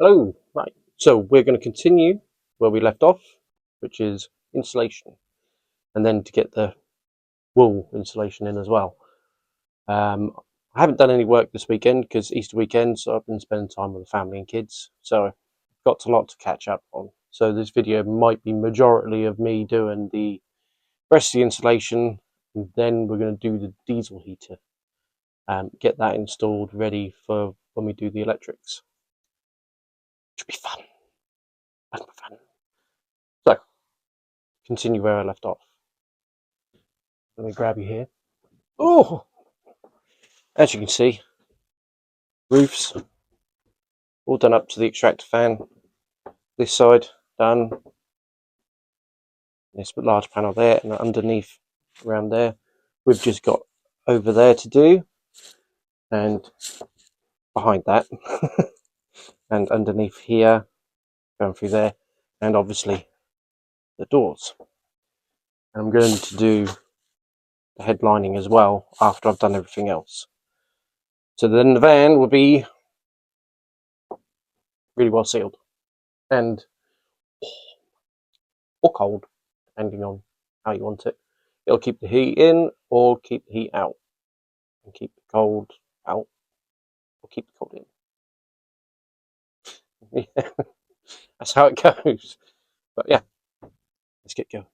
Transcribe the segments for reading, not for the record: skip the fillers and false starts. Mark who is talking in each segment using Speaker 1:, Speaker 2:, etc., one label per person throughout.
Speaker 1: Hello, right, so we're going to continue where we left off, which is insulation, and then to get the wool insulation in as well. I haven't done any work this weekend because Easter weekend, so I've been spending time with the family and kids, so I've got a lot to catch up on. So this video might be majority of me doing the rest of the insulation, and then we're going to do the diesel heater, get that installed ready for when we do the electrics. Should be fun. Fun. So, continue where I left off. Let me grab you here. Oh! As you can see, roofs all done up to the extractor fan. This side done. This large panel there, and underneath around there, we've just got over there to do, and behind that, and underneath here, going through there, and obviously the doors. And I'm going to do the headlining as well after I've done everything else. So then the van will be really well sealed and or cold, depending on how you want it. It'll keep the heat in or keep the heat out, and keep the cold out or keep the cold in. Yeah, that's how it goes. But yeah, let's get going.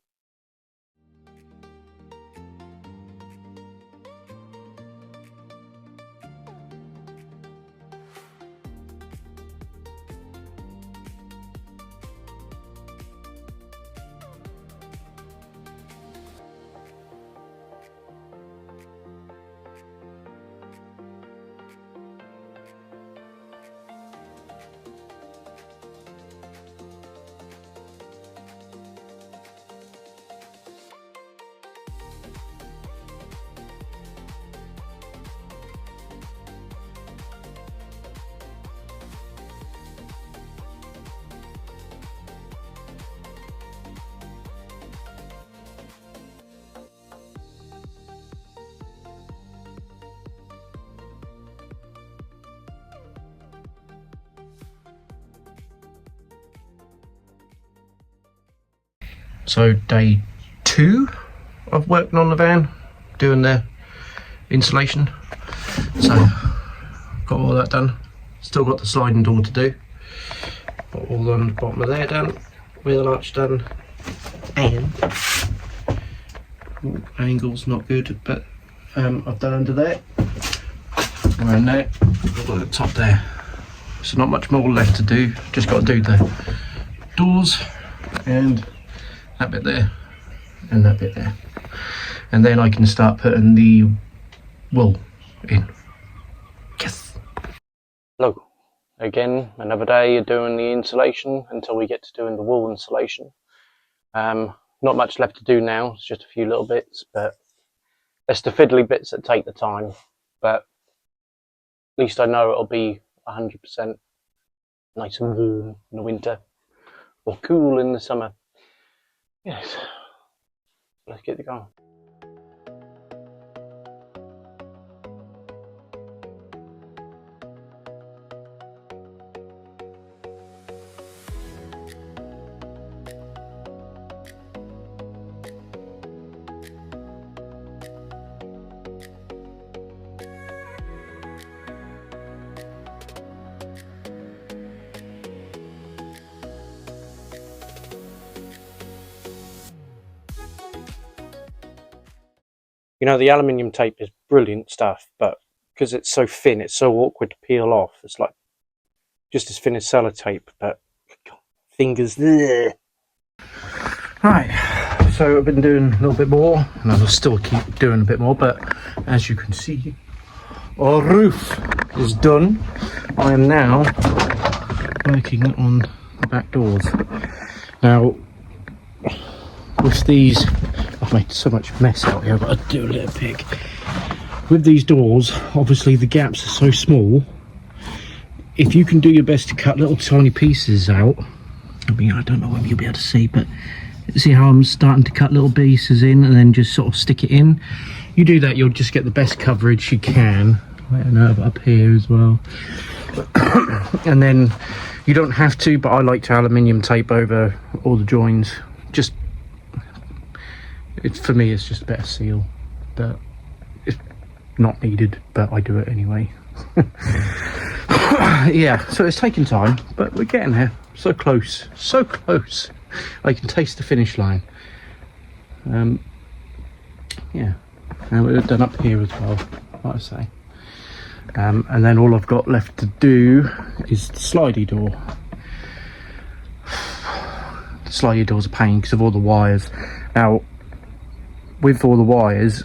Speaker 1: So day 2 of working on the van, doing the insulation. So got all that done. Still got the sliding door to do. Got all on the bottom of there done, wheel arch done, and angle's not good, but I've done under there, around there, all at the top there. So not much more left to do. Just got to do the doors and that bit there and that bit there, and then I can start putting the wool in. Yes. Hello again, another day doing the insulation until we get to doing the wool insulation. Not much left to do now, it's just a few little bits, but it's the fiddly bits that take the time, but at least I know it'll be 100% nice and warm in the winter or cool in the summer. Yes, let's get it going. You know, the aluminium tape is brilliant stuff, but because it's so thin, it's so awkward to peel off. It's like just as thin as sellotape, but fingers. Ugh. Right, so I've been doing a little bit more, and I'll still keep doing a bit more, but as you can see, our roof is done. I am now working on the back doors. Now, with these, I've made so much mess out here, but I'll do a little pick. With these doors, obviously the gaps are so small. If you can do your best to cut little tiny pieces out, I mean, I don't know whether you'll be able to see, but see how I'm starting to cut little pieces in and then just sort of stick it in. You do that, you'll just get the best coverage you can. Right, and up here as well.
Speaker 2: And then you don't have to, but I like to aluminium tape over all the joins. Just, for me, it's just a better seal, but it's not needed, but I do it anyway. Yeah, so it's taking time, but we're getting there. So close, so close. I can taste the finish line. Yeah, and we're done up here as well, like I say. And then all I've got left to do is the slidey door. The slidey door's a pain because of all the wires. Now, with all the wires,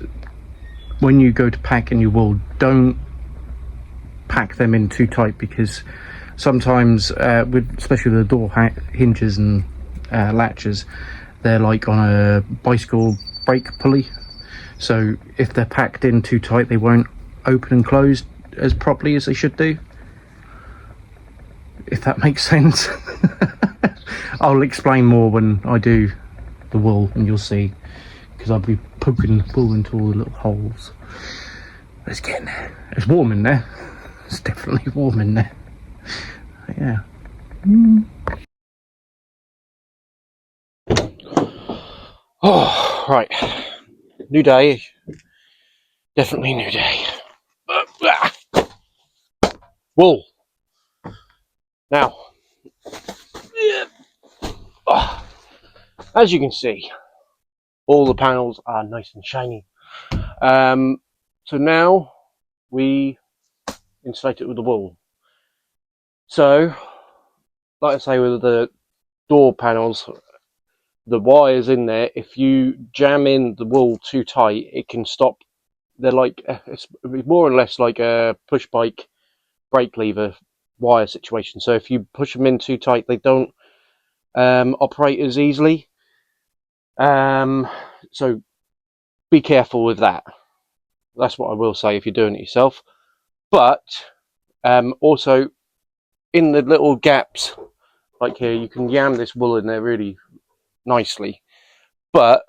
Speaker 2: when you go to pack in your wool, don't pack them in too tight, because sometimes, especially with the door hinges and latches, they're like on a bicycle brake pulley. So if they're packed in too tight, they won't open and close as properly as they should do, if that makes sense. I'll explain more when I do the wool, and you'll see, because I'll be poking the wool into all the little holes. But it's getting there. It's warm in there. It's definitely warm in there. Yeah.
Speaker 1: Oh, right. New day. Definitely new day. Wool. Now, as you can see, all the panels are nice and shiny. So now we insulate it with the wool. So, like I say, with the door panels, the wires in there, if you jam in the wool too tight, it can stop. They're like, it's more or less like a push bike brake lever wire situation. So if you push them in too tight, they don't operate as easily. So be careful with that. That's what I will say if you're doing it yourself. But also in the little gaps, like here, you can jam this wool in there really nicely, but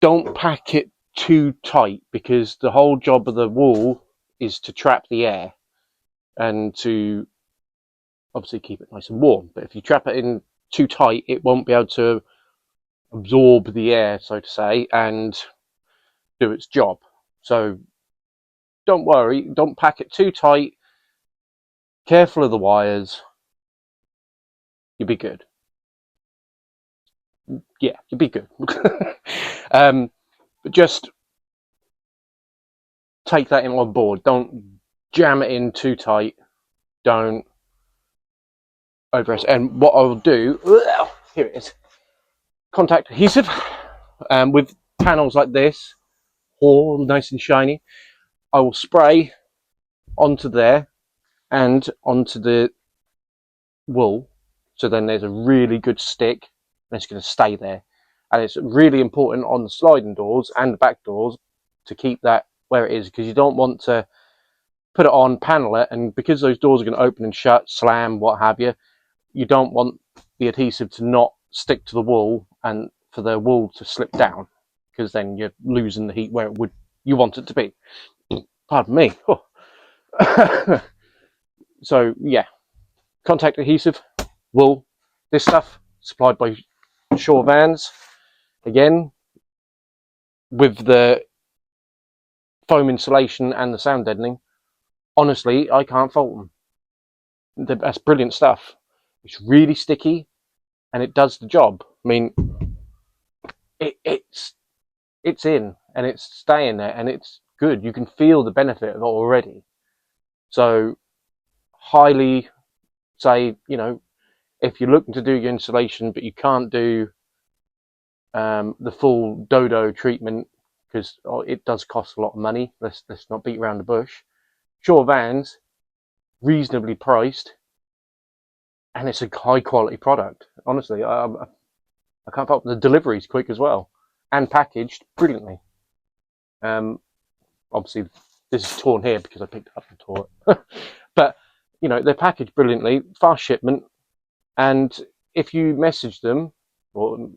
Speaker 1: don't pack it too tight, because the whole job of the wool is to trap the air and to obviously keep it nice and warm. But if you trap it in too tight, it won't be able to absorb the air, so to say, and do its job. So don't worry, don't pack it too tight. Careful of the wires. You'll be good. Yeah, you'll be good. But just take that in on board. Don't jam it in too tight. Don't overestimate. And what I'll do, here it is, contact adhesive. With panels like this, all nice and shiny, I will spray onto there and onto the wool, so then there's a really good stick and it's going to stay there. And it's really important on the sliding doors and the back doors to keep that where it is, because you don't want to put it on, panel it, and because those doors are going to open and shut, slam, what have you, you don't want the adhesive to not stick to the wool and for the wool to slip down, because then you're losing the heat where it would you want it to be. Pardon me. Oh. So yeah, contact adhesive, wool. This stuff supplied by Shore Vans. Again, with the foam insulation and the sound deadening, honestly, I can't fault them. That's brilliant stuff. It's really sticky, and it does the job. I mean, it's in, and it's staying there, and it's good. You can feel the benefit of it already. So, highly say, if you're looking to do your insulation, but you can't do the full dodo treatment, because it does cost a lot of money. Let's not beat around the bush. Shore Vans, reasonably priced, and it's a high quality product. Honestly, I can't fault the delivery's quick as well, and packaged brilliantly. Obviously, this is torn here because I picked it up and tore it. But they're packaged brilliantly, fast shipment, and if you message them or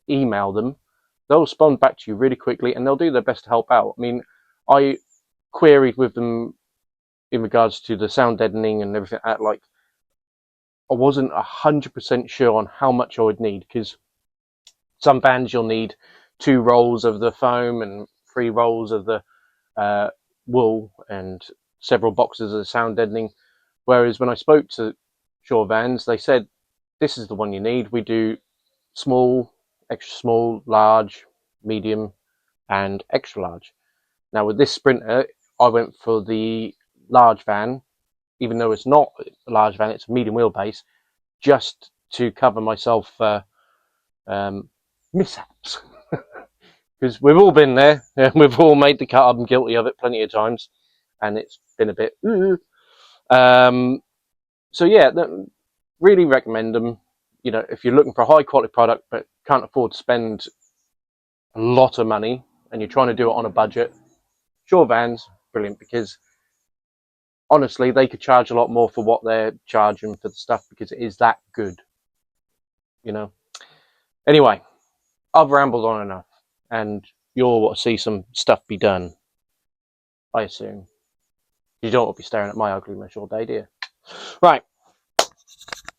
Speaker 1: email them, they'll respond back to you really quickly, and they'll do their best to help out. I mean, I queried with them in regards to the sound deadening and everything, like I wasn't 100% sure on how much I would need, because some bands you'll need 2 rolls of the foam and 3 rolls of the wool and several boxes of sound deadening. Whereas when I spoke to Shore Vans, they said this is the one you need. We do small, extra small, large, medium, and extra large. Now with this Sprinter, I went for the large van, even though it's not a large van, it's a medium wheelbase, just to cover myself mishaps. Because we've all been there, and we've all made the cut. I'm guilty of it plenty of times, and it's been a bit. So yeah, really recommend them. You know, if you're looking for a high quality product but can't afford to spend a lot of money, and you're trying to do it on a budget, Shore Vans, brilliant, because honestly, they could charge a lot more for what they're charging for the stuff, because it is that good. You know. Anyway, I've rambled on enough, and you'll want to see some stuff be done, I assume. You don't want to be staring at my ugliness all day, do you? Right,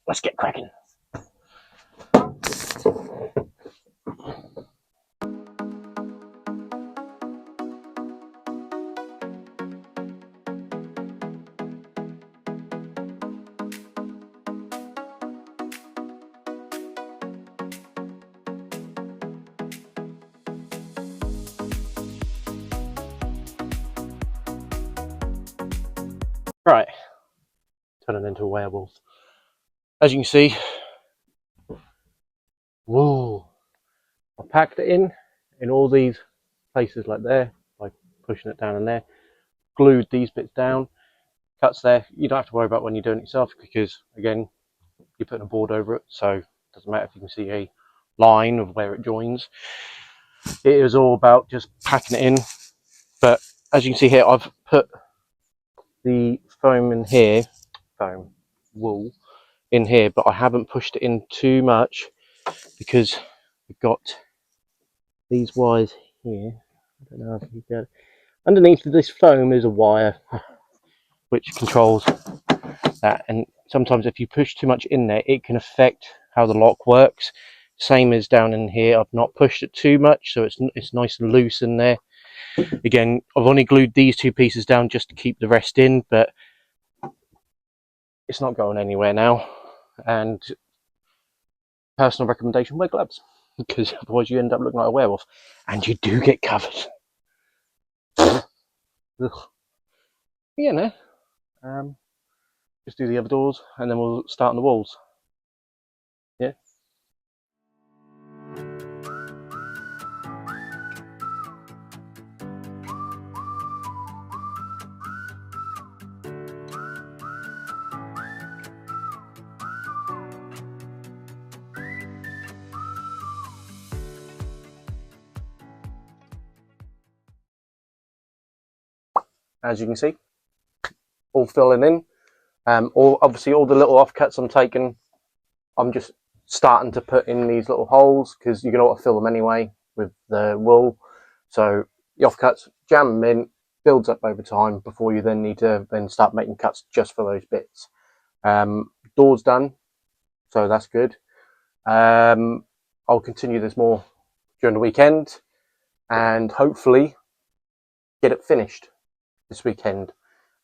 Speaker 1: let's get cracking. Right, turning into a werewolf. As you can see, whoa, I packed it in all these places like there, by pushing it down in there, glued these bits down, cuts there. You don't have to worry about when you're doing it yourself, because again, you're putting a board over it, so it doesn't matter if you can see a line of where it joins. It is all about just packing it in. But as you can see here, I've put the foam in here, wool in here, but I haven't pushed it in too much, because we've got these wires here. I don't know if you get it. Underneath this foam is a wire which controls that, and sometimes if you push too much in there, it can affect how the lock works. Same as down in here, I've not pushed it too much, so it's nice and loose in there. Again, I've only glued these 2 pieces down just to keep the rest in, but it's not going anywhere now. And personal recommendation, wear gloves, because otherwise you end up looking like a werewolf, and you do get covered. Yeah, no. Just do the other doors, and then we'll start on the walls. Yeah. As you can see, all filling in. Obviously all the little offcuts I'm taking, I'm just starting to put in these little holes, because you're going to want to fill them anyway with the wool. So the offcuts, jam them in, builds up over time before you then need to then start making cuts just for those bits. Door's done, so that's good. I'll continue this more during the weekend, and hopefully get it finished this weekend,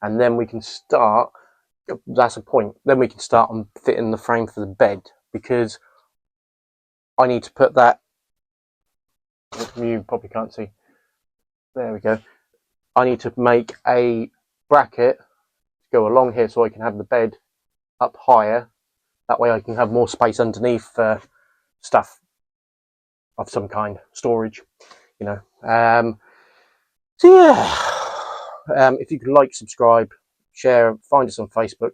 Speaker 1: and then we can start. That's a point. Then we can start on fitting the frame for the bed, because I need to put that. You probably can't see. There we go. I need to make a bracket to go along here, so I can have the bed up higher. That way I can have more space underneath for stuff of some kind, storage, you know. So yeah, if you can like, subscribe, share, find us on Facebook,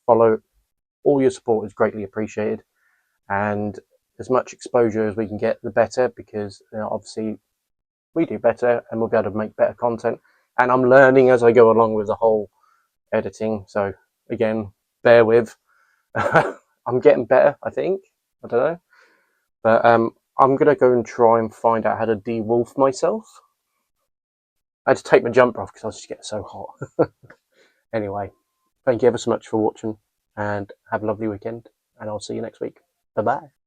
Speaker 1: follow. All your support is greatly appreciated, and as much exposure as we can get, the better, because obviously we do better and we'll be able to make better content. And I'm learning as I go along with the whole editing, so again, bear with. I'm getting better, I think. I don't know, but I'm gonna go and try and find out how to de-wolf myself. I had to take my jumper off because I was just getting so hot. Anyway, thank you ever so much for watching, and have a lovely weekend, and I'll see you next week. Bye bye.